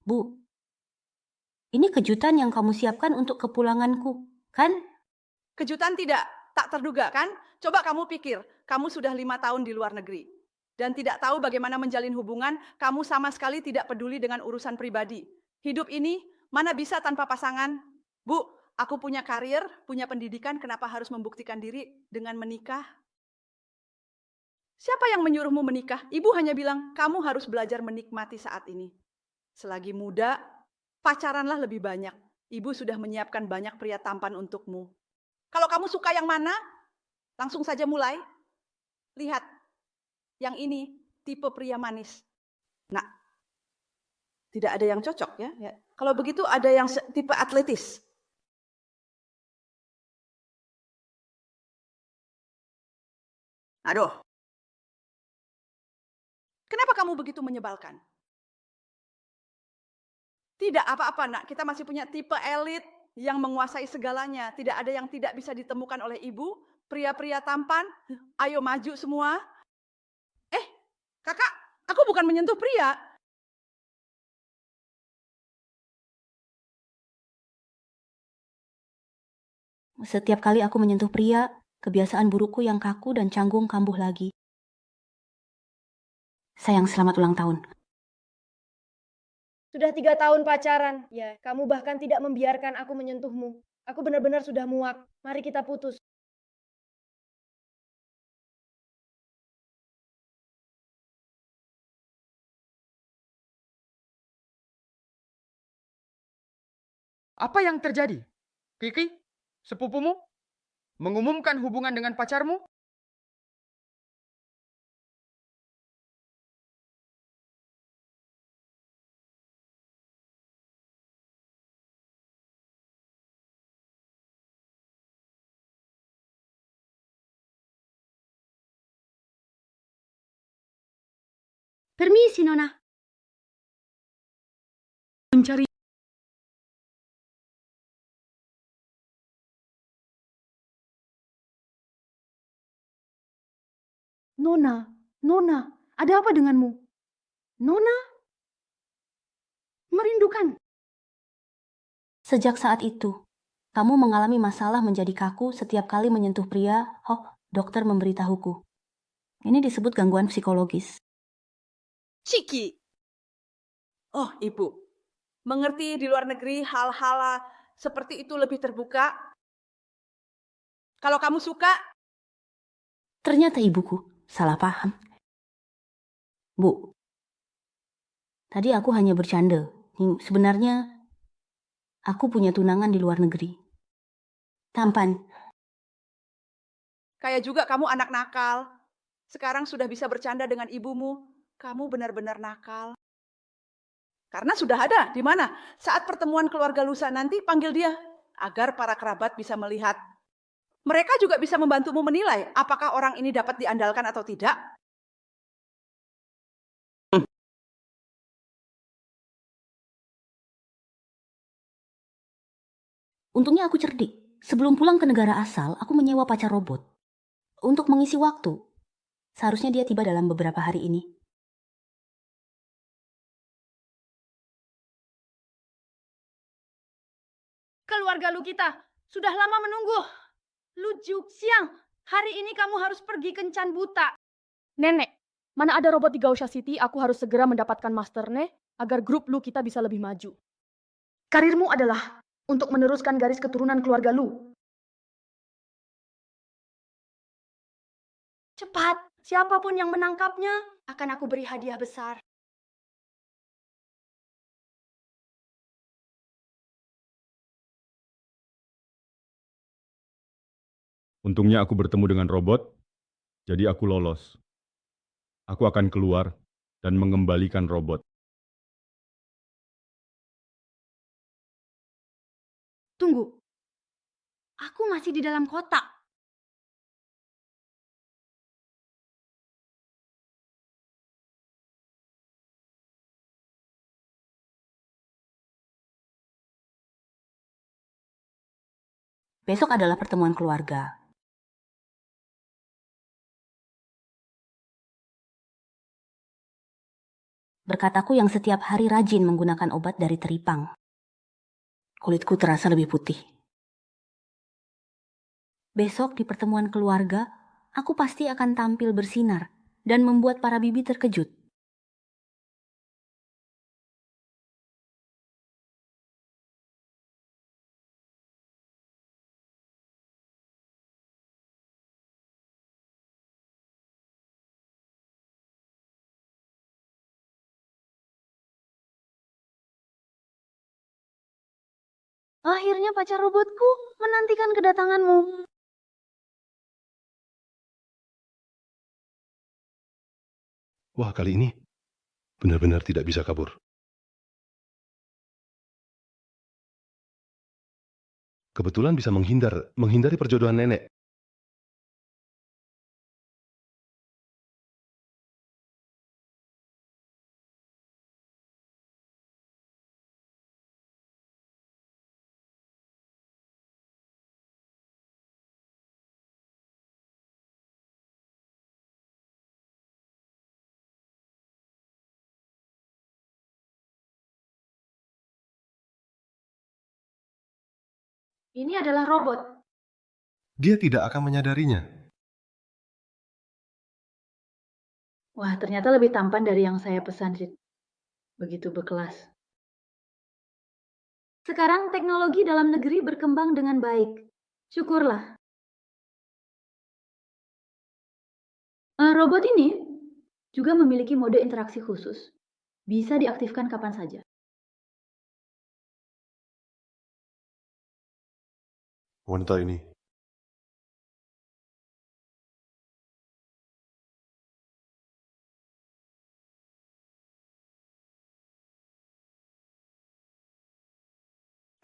Bu, ini kejutan yang kamu siapkan untuk kepulanganku, kan? Kejutan tidak, tak terduga kan? Coba kamu pikir, kamu sudah 5 tahun di luar negeri. Dan tidak tahu bagaimana menjalin hubungan, kamu sama sekali tidak peduli dengan urusan pribadi. Hidup ini, mana bisa tanpa pasangan? Bu, aku punya karir, punya pendidikan, kenapa harus membuktikan diri dengan menikah? Siapa yang menyuruhmu menikah? Ibu hanya bilang, kamu harus belajar menikmati saat ini. Selagi muda, pacaranlah lebih banyak. Ibu sudah menyiapkan banyak pria tampan untukmu. Kalau kamu suka yang mana, langsung saja mulai. Lihat, yang ini tipe pria manis. Nah, tidak ada yang cocok ya. Kalau begitu ada yang tipe atletis. Aduh. Kenapa kamu begitu menyebalkan? Tidak apa-apa nak, kita masih punya tipe elit yang menguasai segalanya. Tidak ada yang tidak bisa ditemukan oleh ibu. Pria-pria tampan, ayo maju semua. Kakak, aku bukan menyentuh pria. Setiap kali aku menyentuh pria, kebiasaan burukku yang kaku dan canggung kambuh lagi. Sayang, selamat ulang tahun. Sudah 3 tahun pacaran. Ya, kamu bahkan tidak membiarkan aku menyentuhmu. Aku benar-benar sudah muak. Mari kita putus. Apa yang terjadi? Kiki, sepupumu, mengumumkan hubungan dengan pacarmu? Permisi, Nona. Mencari Nona, ada apa denganmu? Nona? Merindukan. Sejak saat itu, kamu mengalami masalah menjadi kaku setiap kali menyentuh pria. Dokter memberitahuku. Ini disebut gangguan psikologis. Ciki. Oh, ibu. Mengerti di luar negeri hal-hal seperti itu lebih terbuka. Kalau kamu suka, Ternyata ibuku salah paham. Bu, tadi aku hanya bercanda. Sebenarnya, aku punya tunangan di luar negeri. Tampan. kayak juga kamu anak nakal. Sekarang sudah bisa bercanda dengan ibumu. Kamu benar-benar nakal. Karena sudah ada, di mana? Saat pertemuan keluarga lusa nanti, panggil dia. Agar para kerabat bisa melihat. Mereka juga bisa membantumu menilai apakah orang ini dapat diandalkan atau tidak. Untungnya aku cerdik. Sebelum pulang ke negara asal, aku menyewa pacar robot. Untuk mengisi waktu. Seharusnya dia tiba dalam beberapa hari ini. Keluarga lu kita sudah lama menunggu. Lu Juk Siang, hari ini kamu harus pergi kencan buta. Nenek, mana ada robot di Gausha City, aku harus segera mendapatkan masternya agar grup lu kita bisa lebih maju. Karirmu adalah untuk meneruskan garis keturunan keluarga lu. Cepat, siapapun yang menangkapnya akan aku beri hadiah besar. Untungnya aku bertemu dengan robot, jadi aku lolos. Aku akan keluar dan mengembalikan robot. Tunggu, aku masih di dalam kotak. Besok adalah pertemuan keluarga. berkat aku yang setiap hari rajin menggunakan obat dari teripang. Kulitku terasa lebih putih. Besok di pertemuan keluarga, aku pasti akan tampil bersinar dan membuat para bibi terkejut. Akhirnya pacar robotku menantikan kedatanganmu. Wah, kali ini benar-benar tidak bisa kabur. Kebetulan bisa menghindari perjodohan nenek. Ini adalah robot. Dia tidak akan menyadarinya. Wah, ternyata lebih tampan dari yang saya pesan, Sid. Begitu berkelas. Sekarang teknologi dalam negeri berkembang dengan baik. Syukurlah. Robot ini juga memiliki mode interaksi khusus. Bisa diaktifkan kapan saja. Wanita ini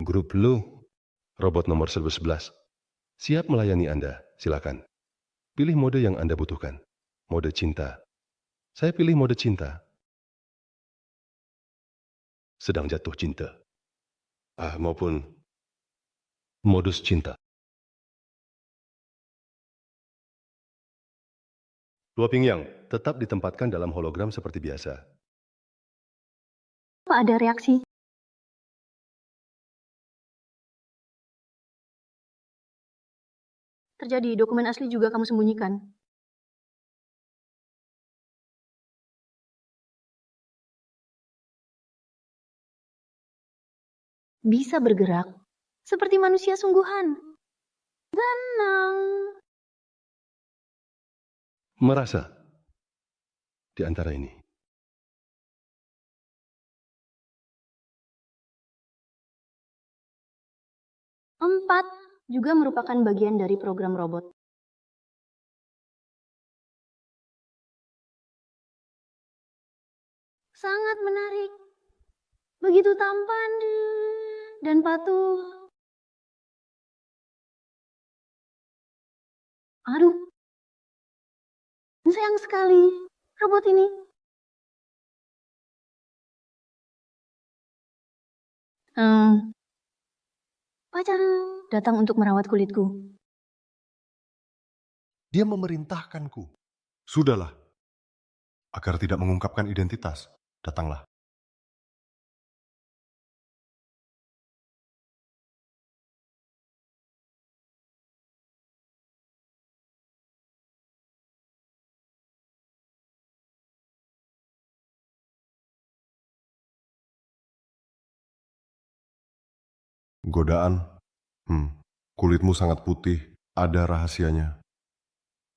Grup Lu, robot nomor 11. Siap melayani Anda, silakan. Pilih mode yang Anda butuhkan. Mode cinta. Saya pilih mode cinta. Sedang jatuh cinta. Maupun modus cinta. Luo Pingyang tetap ditempatkan dalam hologram seperti biasa. Apa ada reaksi? Terjadi, dokumen asli juga kamu sembunyikan. Bisa bergerak, seperti manusia sungguhan. Tenang. Merasa di antara ini. Empat juga merupakan bagian dari program robot. Sangat menarik. Begitu tampan dan patuh. Aduh, sayang sekali robot ini. Pacar datang untuk merawat kulitku. Dia memerintahkanku. Sudahlah. Agar tidak mengungkapkan identitas, datanglah. Godaan? Kulitmu sangat putih. Ada rahasianya.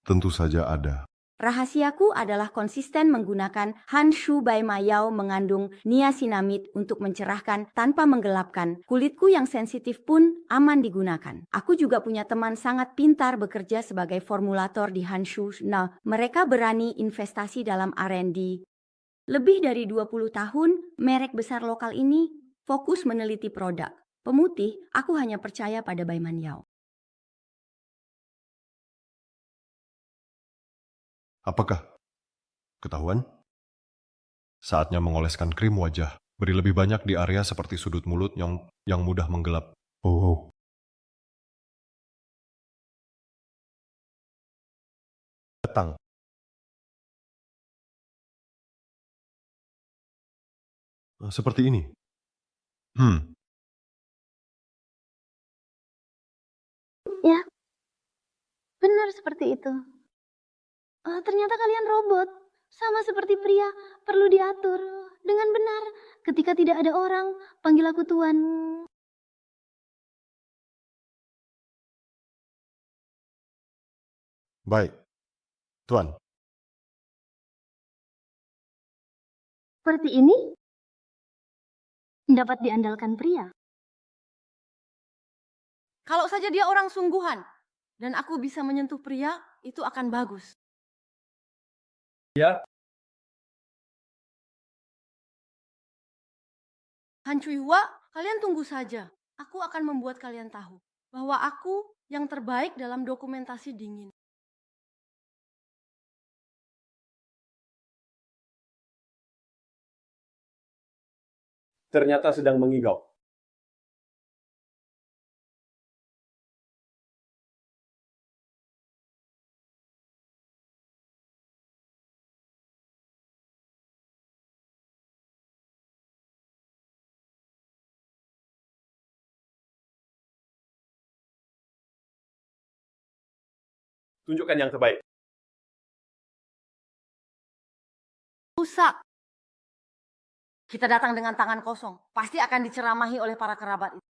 Tentu saja ada. Rahasiaku adalah konsisten menggunakan Hanshu by Mayao mengandung niacinamide untuk mencerahkan tanpa menggelapkan. Kulitku yang sensitif pun aman digunakan. Aku juga punya teman sangat pintar bekerja sebagai formulator di Hanshu. Nah, mereka berani investasi dalam R&D. Lebih dari 20 tahun, merek besar lokal ini fokus meneliti produk. Pemutih, aku hanya percaya pada Bai Man Yao. Apakah? Ketahuan? Saatnya mengoleskan krim wajah. Beri lebih banyak di area seperti sudut mulut yang mudah menggelap. Oh. Datang. Seperti ini. Ya, benar seperti itu. Ternyata kalian robot. Sama seperti pria, perlu diatur dengan benar. Ketika tidak ada orang, panggil aku Tuan. Baik, Tuan. Seperti ini dapat diandalkan pria. Kalau saja dia orang sungguhan dan aku bisa menyentuh pria, itu akan bagus. Ya. Han Cui Hua, kalian tunggu saja. Aku akan membuat kalian tahu bahwa aku yang terbaik dalam dokumentasi dingin. Ternyata sedang mengigau. Tunjukkan yang terbaik. Rusak. Kita datang dengan tangan kosong. Pasti akan diceramahi oleh para kerabat itu.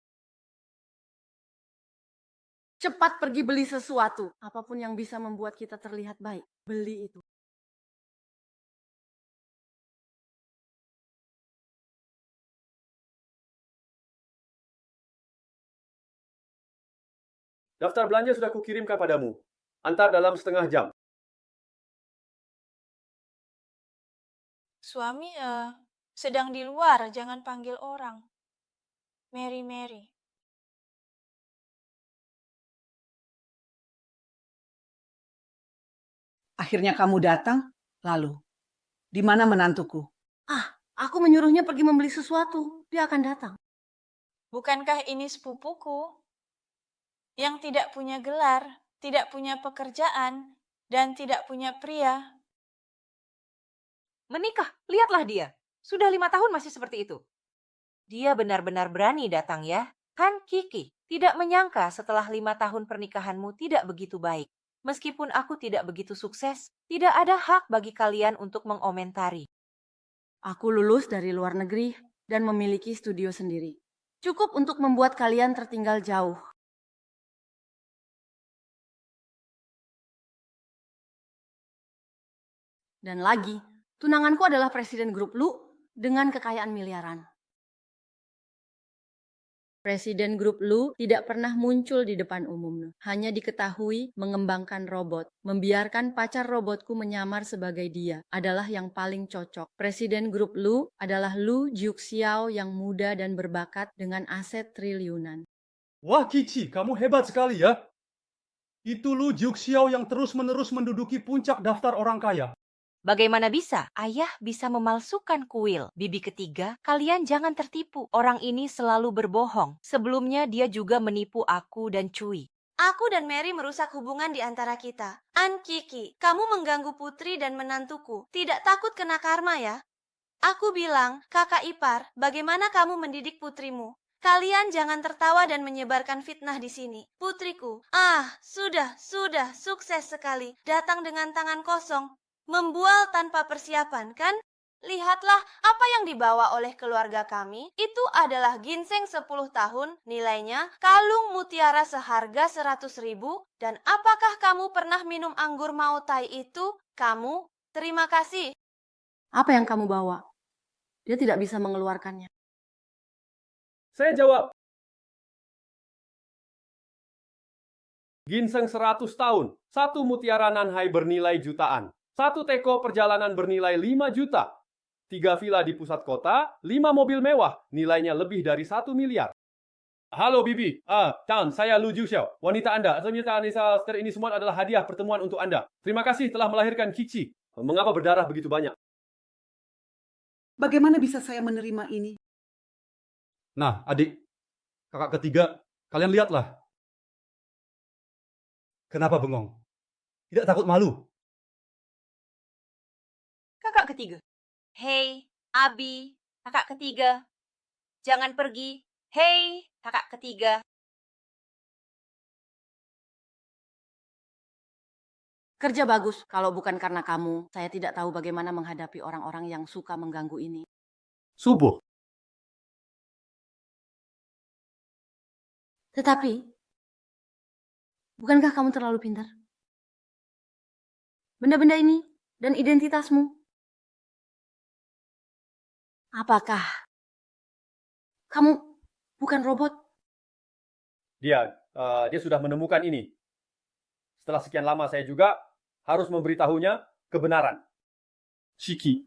Cepat pergi beli sesuatu. Apapun yang bisa membuat kita terlihat baik. Beli itu. Daftar belanja sudah kukirimkan padamu. Antar dalam setengah jam. Suami sedang di luar, jangan panggil orang. Mary. Akhirnya kamu datang, lalu di mana menantuku? Aku menyuruhnya pergi membeli sesuatu. Dia akan datang. Bukankah ini sepupuku yang tidak punya gelar, tidak punya pekerjaan, dan tidak punya pria? Menikah, lihatlah dia. Sudah 5 tahun masih seperti itu. Dia benar-benar berani datang ya. Han Kiki, tidak menyangka setelah 5 tahun pernikahanmu tidak begitu baik. Meskipun aku tidak begitu sukses, tidak ada hak bagi kalian untuk mengomentari. Aku lulus dari luar negeri dan memiliki studio sendiri. Cukup untuk membuat kalian tertinggal jauh. Dan lagi, tunanganku adalah presiden grup Lu dengan kekayaan miliaran. Presiden grup Lu tidak pernah muncul di depan umum. Hanya diketahui mengembangkan robot. Membiarkan pacar robotku menyamar sebagai dia adalah yang paling cocok. Presiden grup Lu adalah Lu Jiuxiao yang muda dan berbakat dengan aset triliunan. Wah Kici, kamu hebat sekali ya. Itu Lu Jiuxiao yang terus-menerus menduduki puncak daftar orang kaya. Bagaimana bisa? Ayah bisa memalsukan kuil. Bibi ketiga, kalian jangan tertipu. Orang ini selalu berbohong. Sebelumnya dia juga menipu aku dan Cui. Aku dan Mary merusak hubungan di antara kita. An Kiki, kamu mengganggu putri dan menantuku. Tidak takut kena karma ya? Aku bilang, kakak ipar, bagaimana kamu mendidik putrimu? Kalian jangan tertawa dan menyebarkan fitnah di sini. Putriku, sudah, sukses sekali. Datang dengan tangan kosong. Membual tanpa persiapan, kan? Lihatlah apa yang dibawa oleh keluarga kami. Itu adalah ginseng 10 tahun, nilainya kalung mutiara seharga 100.000. Dan apakah kamu pernah minum anggur Mautai itu? Kamu, terima kasih. Apa yang kamu bawa? Dia tidak bisa mengeluarkannya. Saya jawab. Ginseng 100 tahun. 1 mutiara Nanhai bernilai jutaan. 1 teko perjalanan bernilai 5 juta. 3 villa di pusat kota, 5 mobil mewah, nilainya lebih dari 1 miliar. Halo Bibi, Tan, saya Lu Jiuxiao, wanita Anda. Ternyata Anissa ini semua adalah hadiah pertemuan untuk Anda. Terima kasih telah melahirkan Kici. Mengapa berdarah begitu banyak? Bagaimana bisa saya menerima ini? Nah, adik, kakak ketiga, kalian lihatlah. Kenapa bengong? Tidak takut malu? Kakak ketiga. Hei, Abi, kakak ketiga. Jangan pergi. Hei, kakak ketiga. Kerja bagus. Kalau bukan karena kamu, saya tidak tahu bagaimana menghadapi orang-orang yang suka mengganggu ini. Subuh. Tetapi, bukankah kamu terlalu pintar? Benda-benda ini dan identitasmu. Apakah kamu bukan robot? Dia sudah menemukan ini. Setelah sekian lama saya juga harus memberitahunya kebenaran. Shiki.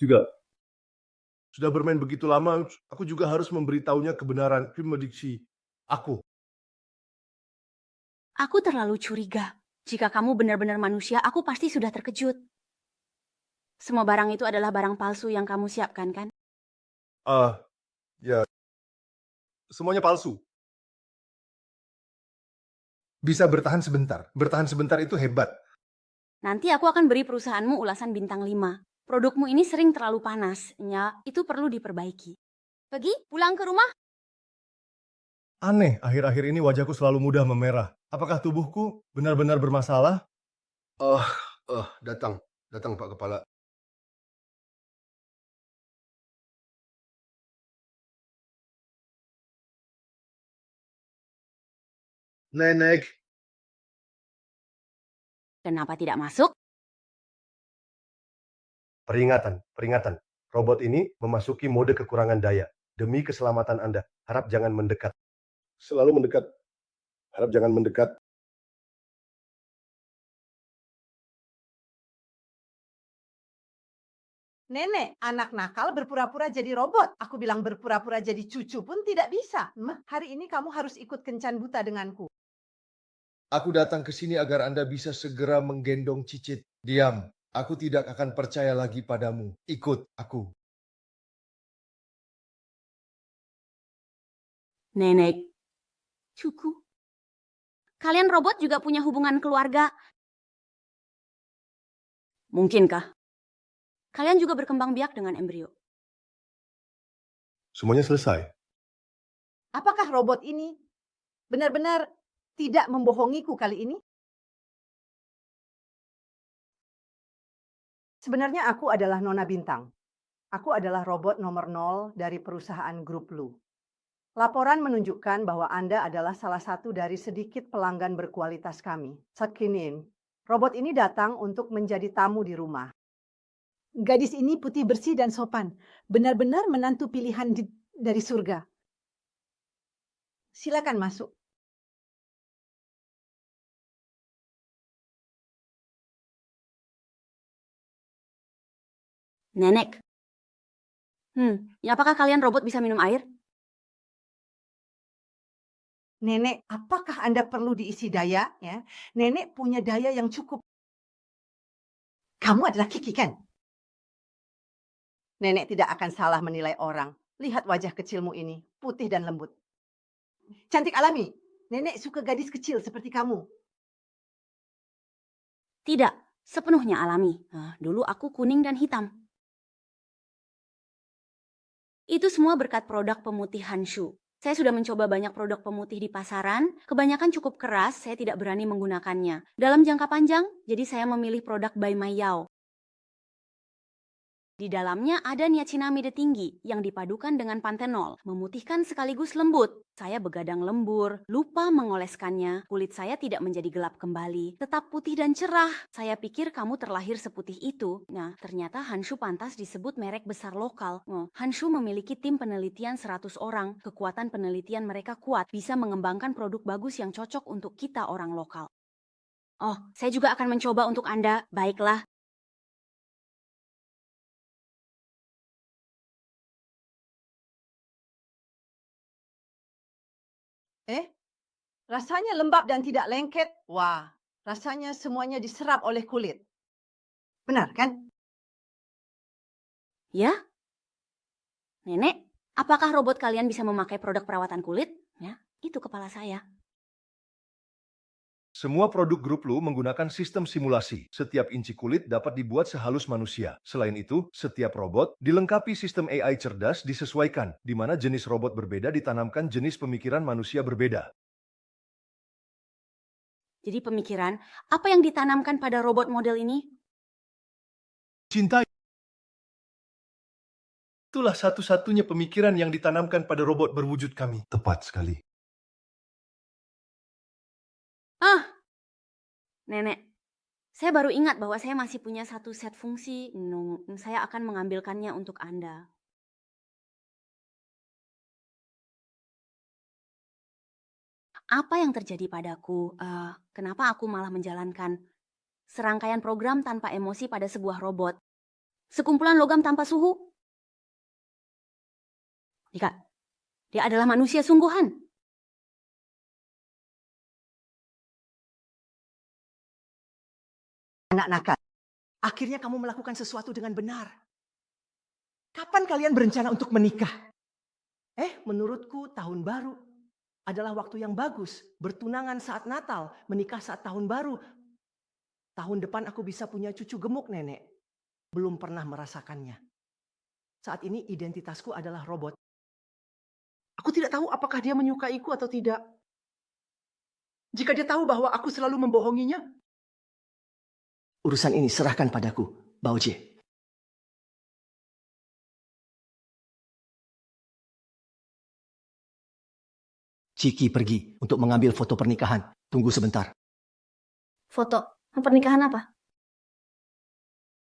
Juga. Sudah bermain begitu lama, aku juga harus memberitahunya kebenaran prediksi aku. Aku terlalu curiga. Jika kamu benar-benar manusia, aku pasti sudah terkejut. Semua barang itu adalah barang palsu yang kamu siapkan, kan? Ya. Semuanya palsu. Bisa bertahan sebentar. Bertahan sebentar itu hebat. Nanti aku akan beri perusahaanmu ulasan bintang 5. Produkmu ini sering terlalu panas. Ya, itu perlu diperbaiki. Pergi, pulang ke rumah. Aneh, akhir-akhir ini wajahku selalu mudah memerah. Apakah tubuhku benar-benar bermasalah? Datang Pak Kepala. Nenek. Kenapa tidak masuk? Peringatan. Robot ini memasuki mode kekurangan daya. Demi keselamatan Anda, harap jangan mendekat. Selalu mendekat. Harap jangan mendekat. Nenek, anak nakal berpura-pura jadi robot. Aku bilang berpura-pura jadi cucu pun tidak bisa. Hari ini kamu harus ikut kencan buta denganku. Aku datang ke sini agar Anda bisa segera menggendong Cicit. Diam. Aku tidak akan percaya lagi padamu. Ikut aku. Nenek. Cucu. Kalian robot juga punya hubungan keluarga. Mungkinkah? Kalian juga berkembang biak dengan embrio. Semuanya selesai. Apakah robot ini benar-benar tidak membohongiku kali ini? Sebenarnya aku adalah Nona Bintang. Aku adalah robot nomor 0 dari perusahaan Grup Lu. Laporan menunjukkan bahwa Anda adalah salah satu dari sedikit pelanggan berkualitas kami. Sakinin, robot ini datang untuk menjadi tamu di rumah. Gadis ini putih bersih dan sopan. Benar-benar menantu pilihan dari surga. Silakan masuk. Nenek. Ya apakah kalian robot bisa minum air? Nenek, apakah Anda perlu diisi daya? Ya, Nenek punya daya yang cukup. Kamu adalah Kiki, kan? Nenek tidak akan salah menilai orang. Lihat wajah kecilmu ini, putih dan lembut. Cantik alami. Nenek suka gadis kecil seperti kamu. Tidak, sepenuhnya alami. Dulu aku kuning dan hitam. Itu semua berkat produk pemutih Hanshu. Saya sudah mencoba banyak produk pemutih di pasaran, kebanyakan cukup keras, saya tidak berani menggunakannya. Dalam jangka panjang, jadi saya memilih produk By My Yao. Di dalamnya ada niacinamide tinggi yang dipadukan dengan pantenol, memutihkan sekaligus lembut. Saya begadang lembur, lupa mengoleskannya, kulit saya tidak menjadi gelap kembali, tetap putih dan cerah. Saya pikir kamu terlahir seputih itu. Nah, ternyata Hanshu pantas disebut merek besar lokal. Hanshu memiliki tim penelitian 100 orang. Kekuatan penelitian mereka kuat, bisa mengembangkan produk bagus yang cocok untuk kita orang lokal. Oh, saya juga akan mencoba untuk Anda. Baiklah. Rasanya lembab dan tidak lengket. Wah, rasanya semuanya diserap oleh kulit. Benar, kan? Ya? Nenek, apakah robot kalian bisa memakai produk perawatan kulit? Ya, itu kepala saya. Semua produk grup Lu menggunakan sistem simulasi. Setiap inci kulit dapat dibuat sehalus manusia. Selain itu, setiap robot dilengkapi sistem AI cerdas disesuaikan, di mana jenis robot berbeda ditanamkan jenis pemikiran manusia berbeda. Jadi pemikiran, apa yang ditanamkan pada robot model ini? Cinta. Itulah satu-satunya pemikiran yang ditanamkan pada robot berwujud kami. Tepat sekali. Nenek, saya baru ingat bahwa saya masih punya satu set fungsi. Saya akan mengambilkannya untuk Anda. Apa yang terjadi padaku? Kenapa aku malah menjalankan serangkaian program tanpa emosi pada sebuah robot? Sekumpulan logam tanpa suhu? Dika, dia adalah manusia sungguhan. Anak nakal, akhirnya kamu melakukan sesuatu dengan benar. Kapan kalian berencana untuk menikah? Menurutku tahun baru adalah waktu yang bagus. Bertunangan saat Natal, menikah saat tahun baru. Tahun depan aku bisa punya cucu gemuk, Nenek. Belum pernah merasakannya. Saat ini identitasku adalah robot. Aku tidak tahu apakah dia menyukaiku atau tidak. Jika dia tahu bahwa aku selalu membohonginya, urusan ini serahkan padaku, Baoje. Ciki pergi untuk mengambil foto pernikahan. Tunggu sebentar. Foto pernikahan apa?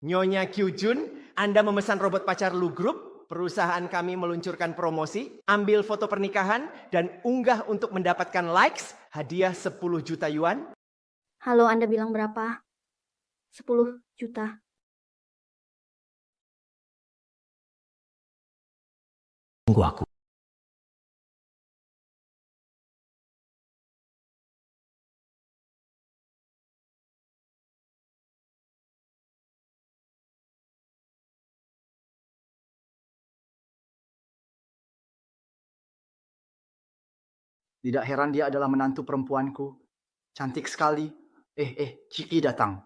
Nyonya Kyujun, Anda memesan robot pacar Lu Group. Perusahaan kami meluncurkan promosi. Ambil foto pernikahan dan unggah untuk mendapatkan likes. Hadiah 10 juta yuan. Halo, Anda bilang berapa? 10 juta. Tunggu aku. Tidak heran dia adalah menantu perempuanku. Cantik sekali. Ciki datang.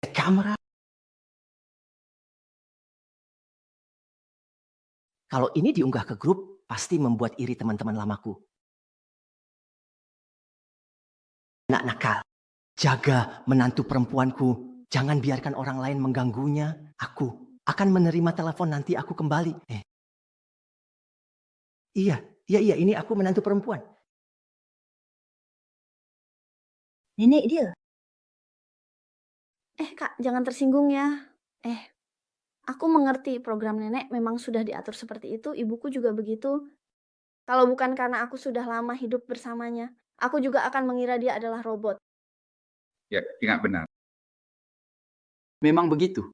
Kamera. Kalau ini diunggah ke grup, pasti membuat iri teman-teman lamaku. Anak nakal, jaga menantu perempuanku. Jangan biarkan orang lain mengganggunya. Aku akan menerima telepon nanti aku kembali. Iya, ini aku menantu perempuan. Nenek dia. Kak, jangan tersinggung ya. Aku mengerti program nenek memang sudah diatur seperti itu, ibuku juga begitu. Kalau bukan karena aku sudah lama hidup bersamanya, aku juga akan mengira dia adalah robot. Ya, ingat benar. Memang begitu.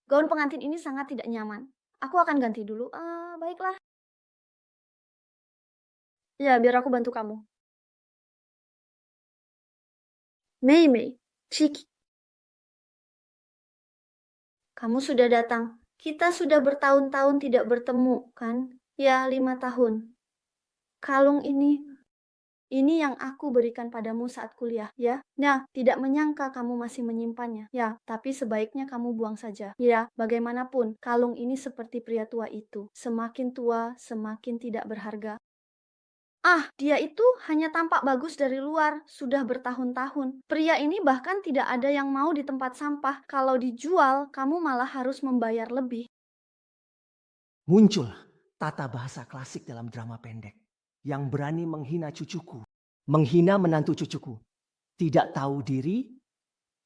Gaun pengantin ini sangat tidak nyaman. Aku akan ganti dulu. Baiklah. Ya, biar aku bantu kamu. Mei, Ciki. Kamu sudah datang. Kita sudah bertahun-tahun tidak bertemu, kan? Ya, 5 tahun. Kalung ini yang aku berikan padamu saat kuliah, ya. Nah, tidak menyangka kamu masih menyimpannya. Ya, tapi sebaiknya kamu buang saja. Ya, bagaimanapun, kalung ini seperti pria tua itu. Semakin tua, semakin tidak berharga. Dia itu hanya tampak bagus dari luar, sudah bertahun-tahun. Pria ini bahkan tidak ada yang mau di tempat sampah. Kalau dijual, kamu malah harus membayar lebih. Muncul tata bahasa klasik dalam drama pendek. Yang berani menghina cucuku. Menghina menantu cucuku. Tidak tahu diri,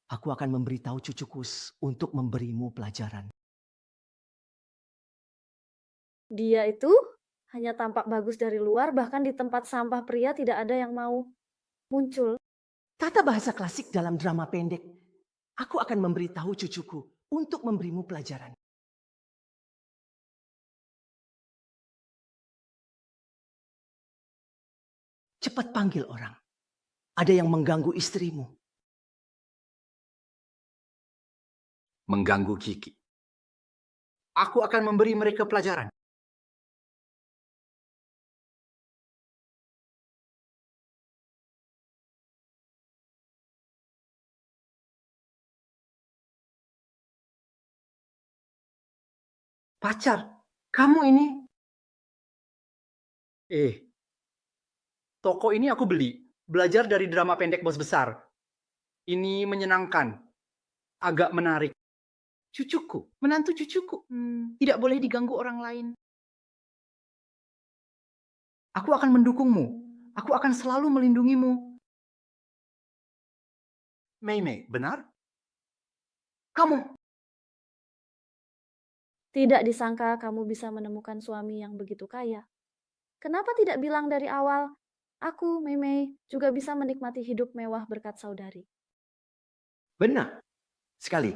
aku akan memberitahu cucuku untuk memberimu pelajaran. Dia itu hanya tampak bagus dari luar, bahkan di tempat sampah pria tidak ada yang mau muncul. Tata bahasa klasik dalam drama pendek. Aku akan memberitahu cucuku untuk memberimu pelajaran. Cepat panggil orang. Ada yang mengganggu istrimu. Mengganggu Kiki. Aku akan memberi mereka pelajaran. Pacar? Kamu ini? Toko ini aku beli. Belajar dari drama pendek bos besar. Ini menyenangkan. Agak menarik. Cucuku, menantu cucuku. Tidak boleh diganggu orang lain. Aku akan mendukungmu. Aku akan selalu melindungimu. Mei Mei, benar? Kamu. Tidak disangka kamu bisa menemukan suami yang begitu kaya. Kenapa tidak bilang dari awal? Aku, Mei Mei, juga bisa menikmati hidup mewah berkat saudari. Benar. Sekali.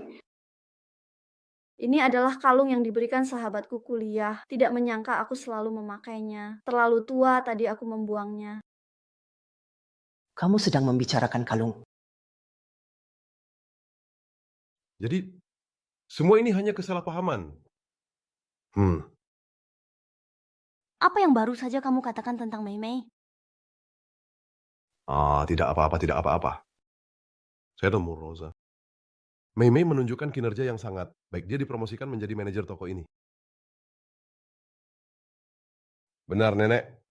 Ini adalah kalung yang diberikan sahabatku kuliah. Tidak menyangka aku selalu memakainya. Terlalu tua tadi aku membuangnya. Kamu sedang membicarakan kalung. Jadi, semua ini hanya kesalahpahaman. Apa yang baru saja kamu katakan tentang Mei Mei? Tidak apa-apa, tidak apa-apa. Saya nemu Rosa. Mei Mei menunjukkan kinerja yang sangat baik. Dia dipromosikan menjadi manajer toko ini. Benar, Nenek.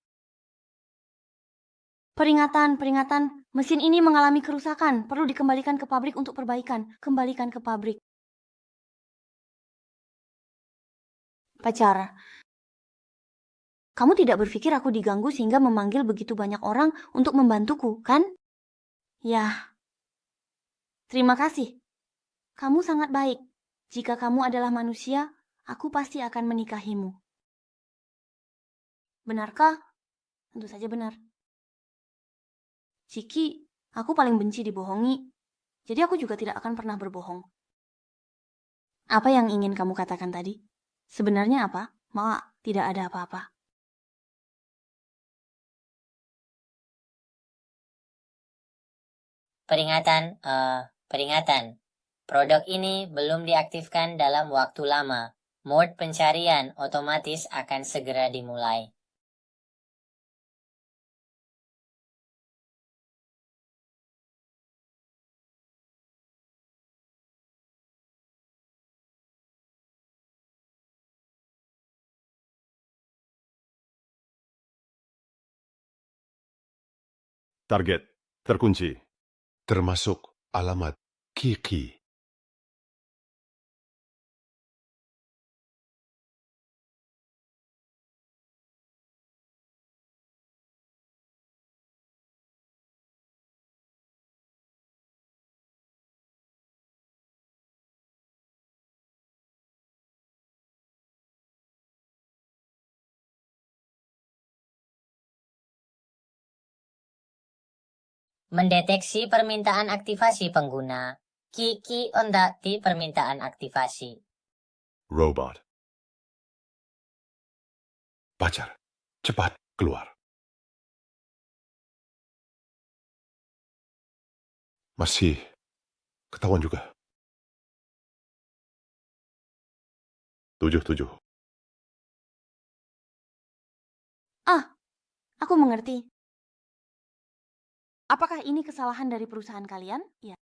Peringatan, peringatan. Mesin ini mengalami kerusakan. Perlu dikembalikan ke pabrik untuk perbaikan. Kembalikan ke pabrik. Pacar, kamu tidak berpikir aku diganggu sehingga memanggil begitu banyak orang untuk membantuku, kan? Ya. Terima kasih. Kamu sangat baik. Jika kamu adalah manusia, aku pasti akan menikahimu. Benarkah? Tentu saja benar. Ciki, aku paling benci dibohongi. Jadi aku juga tidak akan pernah berbohong. Apa yang ingin kamu katakan tadi? Sebenarnya apa? Mak, tidak ada apa-apa. Peringatan. Produk ini belum diaktifkan dalam waktu lama. Mode pencarian otomatis akan segera dimulai. Target terkunci. Termasuk alamat Kiki. Mendeteksi permintaan aktivasi pengguna. Kiki ondati permintaan aktivasi. Robot. Pacar, cepat keluar. Masih ketahuan juga. 77. Aku mengerti. Apakah ini kesalahan dari perusahaan kalian? Ya.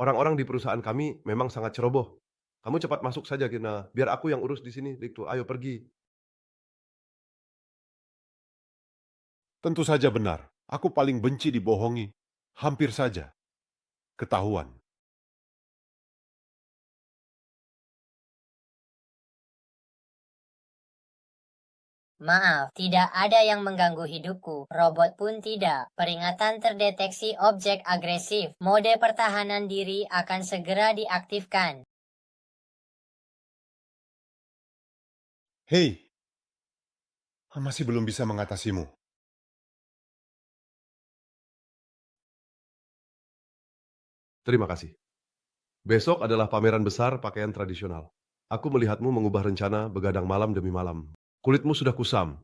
Orang-orang di perusahaan kami memang sangat ceroboh. Kamu cepat masuk saja, Kina. Biar aku yang urus di sini, Diktu. Ayo pergi. Tentu saja benar. Aku paling benci dibohongi. Hampir saja. Ketahuan. Maaf, tidak ada yang mengganggu hidupku. Robot pun tidak. Peringatan terdeteksi objek agresif. Mode pertahanan diri akan segera diaktifkan. Hei, masih belum bisa mengatasimu. Terima kasih. Besok adalah pameran besar pakaian tradisional. Aku melihatmu mengubah rencana begadang malam demi malam. Kulitmu sudah kusam.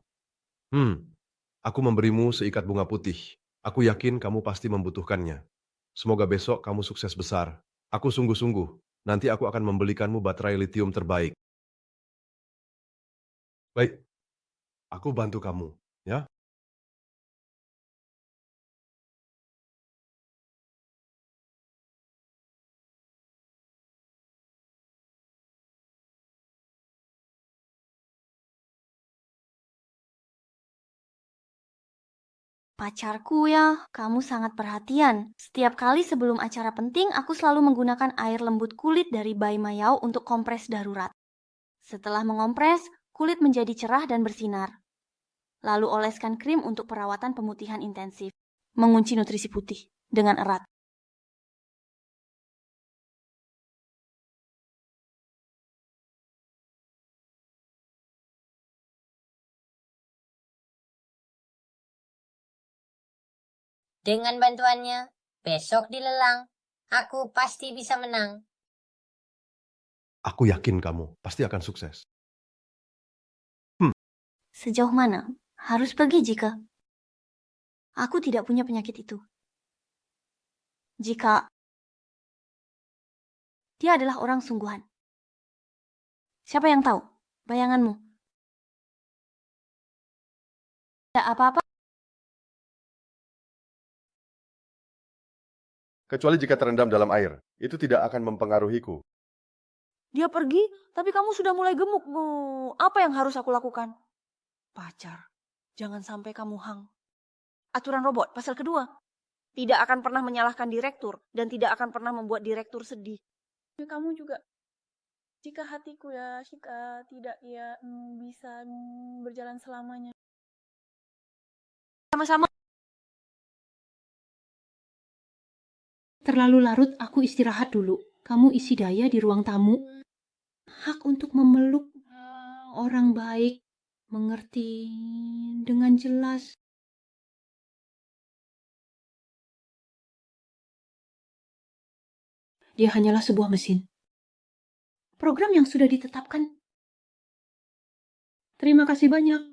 Aku memberimu seikat bunga putih. Aku yakin kamu pasti membutuhkannya. Semoga besok kamu sukses besar. Aku sungguh-sungguh. Nanti aku akan membelikanmu baterai litium terbaik. Baik, aku bantu kamu, ya. Pacarku ya, kamu sangat perhatian. Setiap kali sebelum acara penting, aku selalu menggunakan air lembut kulit dari Bai Mayau untuk kompres darurat. Setelah mengompres, kulit menjadi cerah dan bersinar. Lalu oleskan krim untuk perawatan pemutihan intensif. Mengunci nutrisi putih dengan erat. Dengan bantuannya, besok di lelang, aku pasti bisa menang. Aku yakin kamu pasti akan sukses. Sejauh mana? Harus pergi jika aku tidak punya penyakit itu. Jika dia adalah orang sungguhan. Siapa yang tahu? Bayanganmu. Tidak apa-apa. Kecuali jika terendam dalam air, itu tidak akan mempengaruhiku. Dia pergi, tapi kamu sudah mulai gemuk, Bu. Apa yang harus aku lakukan? Pacar, jangan sampai kamu hang. Aturan robot, pasal kedua. Tidak akan pernah menyalahkan direktur, dan tidak akan pernah membuat direktur sedih. Kamu juga, jika hatiku ya, jika tidak ya bisa berjalan selamanya. Sama-sama. Terlalu larut, aku istirahat dulu. Kamu isi daya di ruang tamu. Hak untuk memeluk orang baik, mengerti dengan jelas. Dia hanyalah sebuah mesin. Program yang sudah ditetapkan. Terima kasih banyak.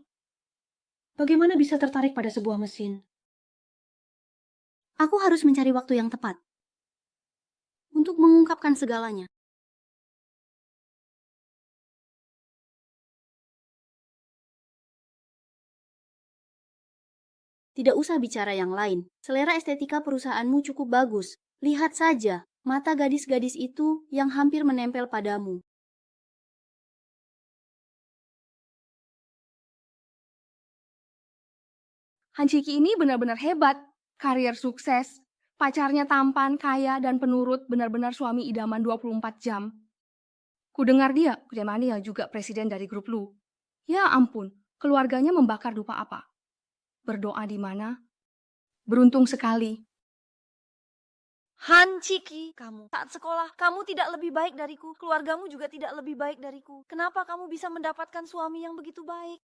Bagaimana bisa tertarik pada sebuah mesin? Aku harus mencari waktu yang tepat untuk mengungkapkan segalanya. Tidak usah bicara yang lain. Selera estetika perusahaanmu cukup bagus. Lihat saja, mata gadis-gadis itu yang hampir menempel padamu. Han Chiki ini benar-benar hebat. Karier sukses, pacarnya tampan, kaya, dan penurut, benar-benar suami idaman 24 jam. Ku dengar dia juga presiden dari grup Lu. Ya ampun, keluarganya membakar dupa apa? Berdoa di mana? Beruntung sekali. Han Chiki, kamu saat sekolah, kamu tidak lebih baik dariku. Keluargamu juga tidak lebih baik dariku. Kenapa kamu bisa mendapatkan suami yang begitu baik?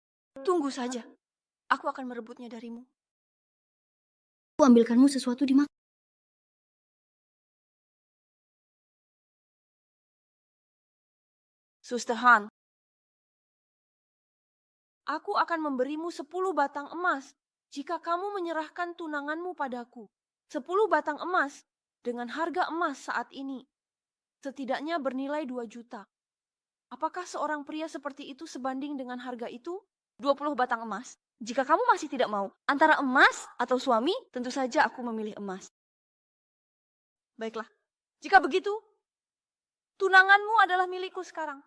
Tunggu saja, aku akan merebutnya darimu. Aku ambilkanmu sesuatu di makan. Suster Han, aku akan memberimu 10 batang emas jika kamu menyerahkan tunanganmu padaku. 10 batang emas dengan harga emas saat ini. Setidaknya bernilai 2 juta. Apakah seorang pria seperti itu sebanding dengan harga itu? 20 batang emas. Jika kamu masih tidak mau, antara emas atau suami, tentu saja aku memilih emas. Baiklah, jika begitu, tunanganmu adalah milikku sekarang.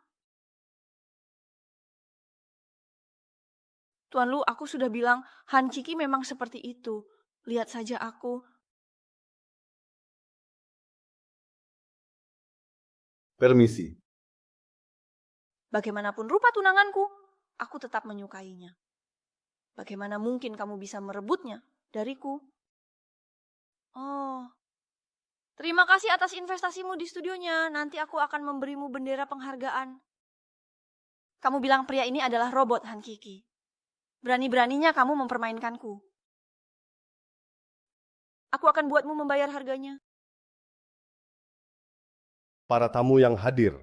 Tuan Lu, aku sudah bilang, Han Chiki memang seperti itu. Lihat saja aku. Permisi. Bagaimanapun rupa tunanganku, aku tetap menyukainya. Bagaimana mungkin kamu bisa merebutnya dariku? Oh, terima kasih atas investasimu di studionya. Nanti aku akan memberimu bendera penghargaan. Kamu bilang pria ini adalah robot, Han Chiki. Berani-beraninya kamu mempermainkanku. Aku akan buatmu membayar harganya. Para tamu yang hadir,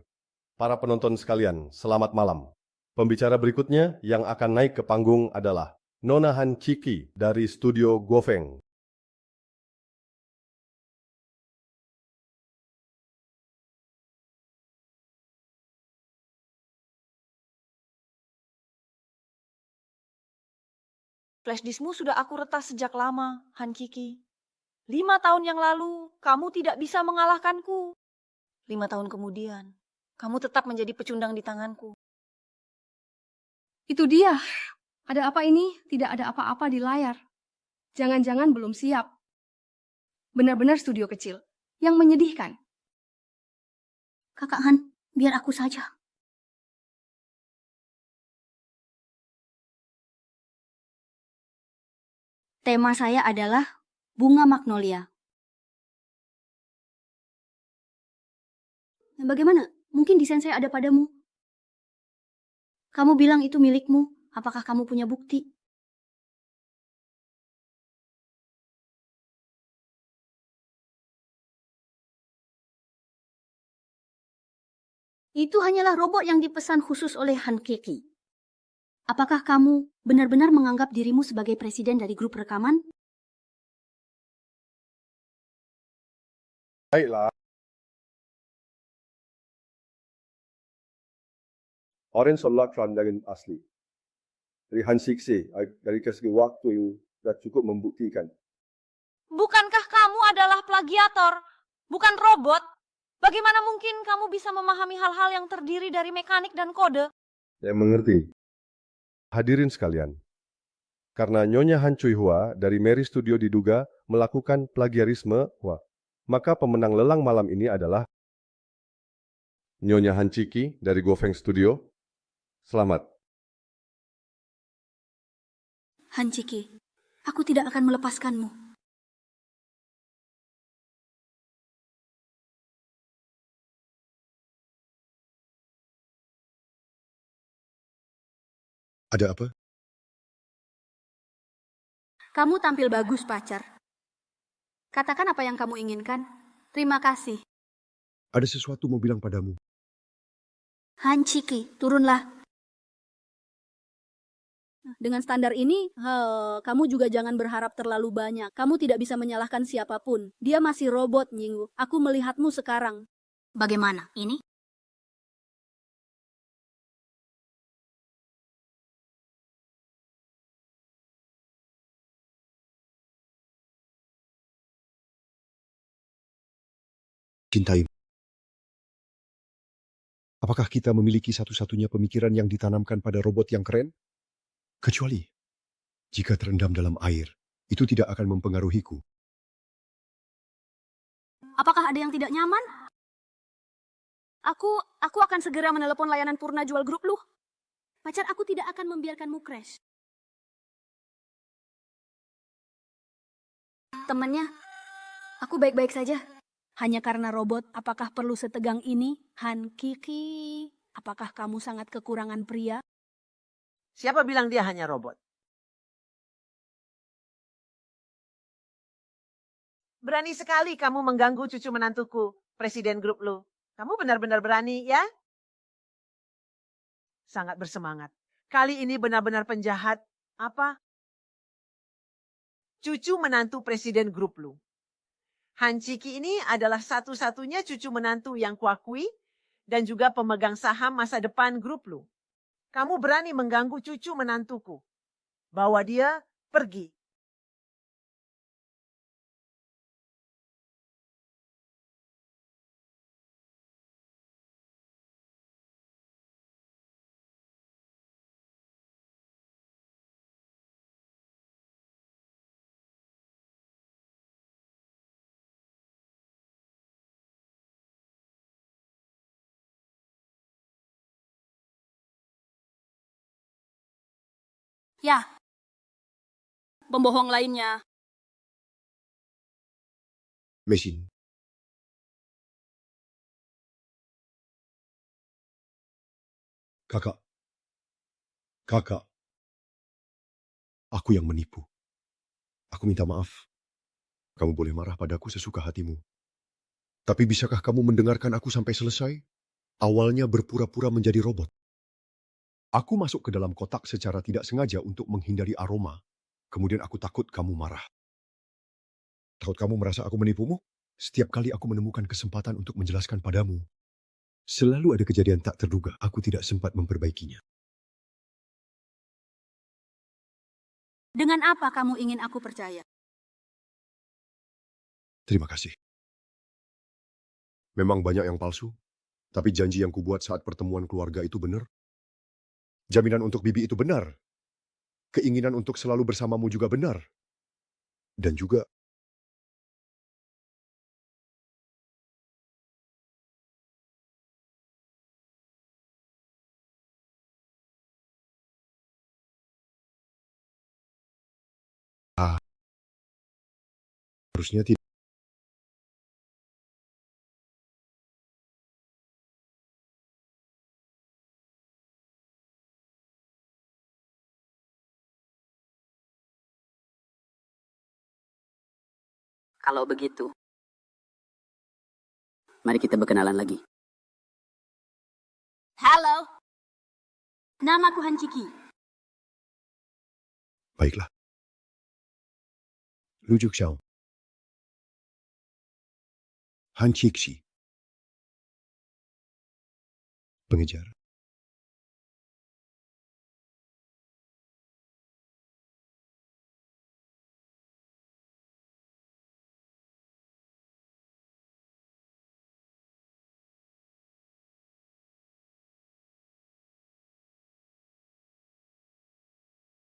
para penonton sekalian, selamat malam. Pembicara berikutnya yang akan naik ke panggung adalah Nona Han Chiki dari studio Gofeng. Flashdiskmu sudah aku retas sejak lama, Han Chiki. 5 tahun yang lalu, kamu tidak bisa mengalahkanku. 5 tahun kemudian, kamu tetap menjadi pecundang di tanganku. Itu dia. Ada apa ini? Tidak ada apa-apa di layar. Jangan-jangan belum siap. Benar-benar studio kecil. Yang menyedihkan. Kakak Han, biar aku saja. Tema saya adalah bunga magnolia. Bagaimana? Mungkin desain saya ada padamu. Kamu bilang itu milikmu. Apakah kamu punya bukti? Itu hanyalah robot yang dipesan khusus oleh Han Kiki. Apakah kamu benar-benar menganggap dirimu sebagai presiden dari grup rekaman? Baiklah. Orange adalah kerandangan asli. Dari Han Siksi, dari segi waktu yang sudah cukup membuktikan. Bukankah kamu adalah plagiator, bukan robot? Bagaimana mungkin kamu bisa memahami hal-hal yang terdiri dari mekanik dan kode? Saya mengerti. Hadirin sekalian, karena Nyonya Han Cui Hua dari Mary Studio diduga melakukan plagiarisme, maka pemenang lelang malam ini adalah Nyonya Han Ciki dari Gofeng Studio. Selamat. Han Ciki, aku tidak akan melepaskanmu. Ada apa? Kamu tampil bagus, pacar. Katakan apa yang kamu inginkan. Terima kasih. Ada sesuatu mau bilang padamu. Han Ciki, turunlah. Dengan standar ini, kamu juga jangan berharap terlalu banyak. Kamu tidak bisa menyalahkan siapapun. Dia masih robot, Nyinggu. Aku melihatmu sekarang. Bagaimana? Ini? Cintai. Apakah kita memiliki satu-satunya pemikiran yang ditanamkan pada robot yang keren? Kecuali jika terendam dalam air, itu tidak akan mempengaruhiku. Apakah ada yang tidak nyaman? Aku akan segera menelepon layanan Purna Jual Grup lu. Pacar, aku tidak akan membiarkanmu crash. Temannya, aku baik-baik saja. Hanya karena robot, apakah perlu setegang ini? Han Kiki, apakah kamu sangat kekurangan pria? Siapa bilang dia hanya robot? Berani sekali kamu mengganggu cucu menantuku, presiden grup lu. Kamu benar-benar berani, ya? Sangat bersemangat. Kali ini benar-benar penjahat. Apa? Cucu menantu presiden grup lu. Han Ciki ini adalah satu-satunya cucu menantu yang kuakui dan juga pemegang saham masa depan grup lu. Kamu berani mengganggu cucu menantuku. Bawa dia pergi. Ya, pembohong lainnya. Mesin. Kakak. Aku yang menipu. Aku minta maaf. Kamu boleh marah padaku sesuka hatimu. Tapi bisakah kamu mendengarkan aku sampai selesai? Awalnya berpura-pura menjadi robot. Aku masuk ke dalam kotak secara tidak sengaja untuk menghindari aroma. Kemudian aku takut kamu marah. Takut kamu merasa aku menipumu? Setiap kali aku menemukan kesempatan untuk menjelaskan padamu, selalu ada kejadian tak terduga. Aku tidak sempat memperbaikinya. Dengan apa kamu ingin aku percaya? Terima kasih. Memang banyak yang palsu, tapi janji yang kubuat saat pertemuan keluarga itu benar. Jaminan untuk Bibi itu benar. Keinginan untuk selalu bersamamu juga benar. Dan juga harusnya tidak. Kalau begitu, mari kita berkenalan lagi. Halo, namaku Han Ciki. Baiklah. Lu Juk Xiao. Han Cixi. Pengejar.